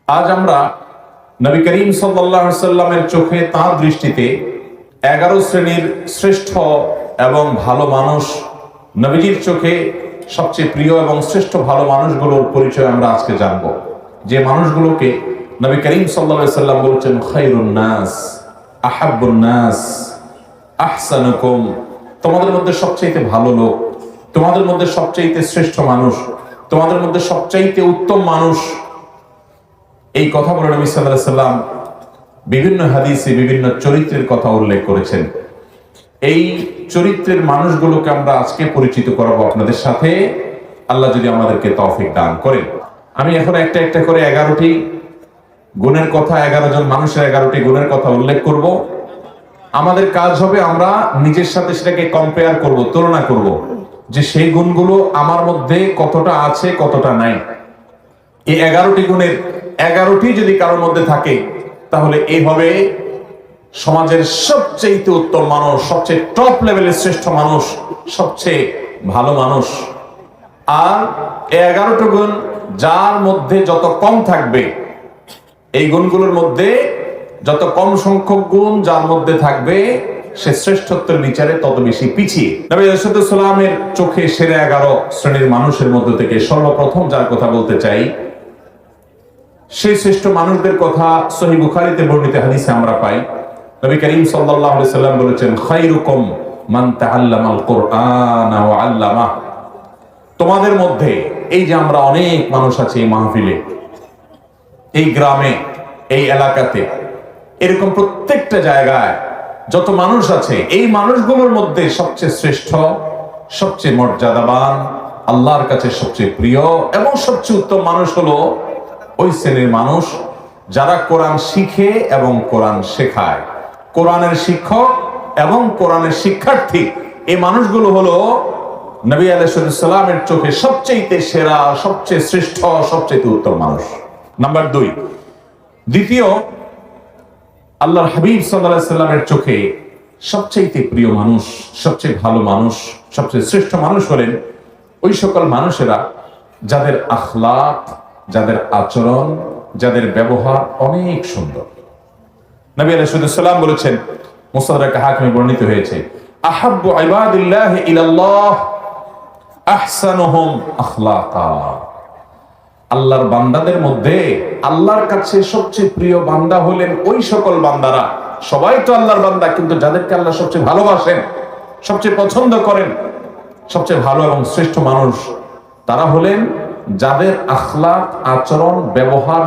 আজ আমরা নবী করিম সাল্লাল্লাহু আলাইহি সাল্লামের চোখে তাঁর দৃষ্টিতে 11 শ্রেণীর শ্রেষ্ঠ এবং ভালো মানুষ, নবীজির চোখে সবচেয়ে প্রিয় এবং শ্রেষ্ঠ ভালো মানুষগুলোর পরিচয় আমরা আজকে জানব। যে মানুষগুলোকে নবী করিম সাল্লাল্লাহু আলাইহি সাল্লাম বলছেন খায়রুন নাস, আহাব্বুন নাস, আহসানুকুম, তোমাদের মধ্যে সবচেয়ে ভালো লোক, তোমাদের মধ্যে সবচেয়ে শ্রেষ্ঠ মানুষ, তোমাদের মধ্যে সবচেয়ে উত্তম মানুষ। এই কথা বলে নবী সাল্লাল্লাহু আলাইহি সাল্লাম বিভিন্ন হাদিসে বিভিন্ন চরিত্রের কথা উল্লেখ করেছেন। এই চরিত্রের মানুষগুলোকে আমরা আজকে পরিচিত করাবো আপনাদের সাথে, আল্লাহ যদি আমাদেরকে তৌফিক দান করেন। আমি এখন একটা একটা করে 11টি গুণের কথা, 11 জন মানুষের 11টি গুণের কথা উল্লেখ করব। আমাদের কাজ হবে আমরা নিজের সাথে সেটাকে কম্পেয়ার করব, তুলনা করব, যে সেই গুণগুলো আমার মধ্যে কতটা আছে কতটা নাই। এই 11টি গুণের 11টি যদি কারোর মধ্যে থাকে তাহলে এই হবে সমাজের সবচেয়ে উত্তম মানুষ, সবচেয়ে টপ লেভেলের শ্রেষ্ঠ মানুষ, সবচেয়ে ভালো মানুষ। আর এই 11টি গুণ যার মধ্যে যত কম থাকবে, এই গুণগুলোর মধ্যে যত কম সংখ্যক গুণ যার মধ্যে থাকবে, সে শ্রেষ্ঠত্বের বিচারে তত বেশি পিছিয়ে। নবী রাসূলুল্লাহ সাল্লাল্লাহু আলাইহি ওয়াসাল্লামের চোখে সেরা 11 শ্রেণীর মানুষের মধ্যে থেকে সর্বপ্রথম যার কথা বলতে চাই, সেই শ্রেষ্ঠ মানুষদের কথা সহিহ বুখারীতে বর্ণিত হাদিসে আমরা পাই। নবী করিম সাল্লাল্লাহু আলাইহি ওয়াসাল্লাম বলেছেন খায়রুকুম মান তাআল্লামাল কুরআন ওয়া আল্লামা। তোমাদের মধ্যে, এই যে আমরা অনেক মানুষ আছি এই মাহফিলে, এই গ্রামে, এই এলাকাতে, এরকম প্রত্যেকটা জায়গায় যত মানুষ আছে, এই মানুষগুলোর মধ্যে সবচেয়ে শ্রেষ্ঠ, সবচেয়ে মর্যাদাবান, আল্লাহর কাছে সবচেয়ে প্রিয় এবং সবচেয়ে উত্তম মানুষ হলো ওই শ্রেণীর মানুষ যারা কোরআন শিখে এবং কোরআন শেখায়। কোরআনের শিক্ষক এবং কোরআনের শিক্ষার্থী, এই মানুষগুলো হলো নবী আলাইহিস সালামের চোখে সবচেয়ে সেরা, সবচেয়ে শ্রেষ্ঠ, সবচেয়ে উত্তম মানুষ। নাম্বার 2, দ্বিতীয়, আল্লাহর হাবিব সাল্লাল্লাহু আলাইহি সাল্লামের চোখে সবচেয়ে প্রিয় মানুষ, সবচেয়ে ভালো মানুষ, সবচেয়ে শ্রেষ্ঠ মানুষ হলেন ওই সকল মানুষেরা যাদের আখলাক, যাদের আচরণ, যাদের ব্যবহার অনেক সুন্দর। নবী আলাইহিস সালাম বলেছেন, মুসনাদ হাকিমে বর্ণিত হয়েছে, আহাব্বু ইবাদিল্লাহি ইলাল্লাহ আহসানুহুম আখলাকা। আল্লাহর বান্দাদের মধ্যে আল্লাহর কাছে সবচেয়ে প্রিয় বান্দা হলেন ওই সকল বান্দারা, সবাই তো আল্লাহর বান্দা, কিন্তু যাদেরকে আল্লাহ সবচেয়ে ভালোবাসেন, সবচেয়ে পছন্দ করেন, সবচেয়ে ভালো এবং শ্রেষ্ঠ মানুষ তারা হলেন যাদের আখলাক, আচরণ, ব্যবহার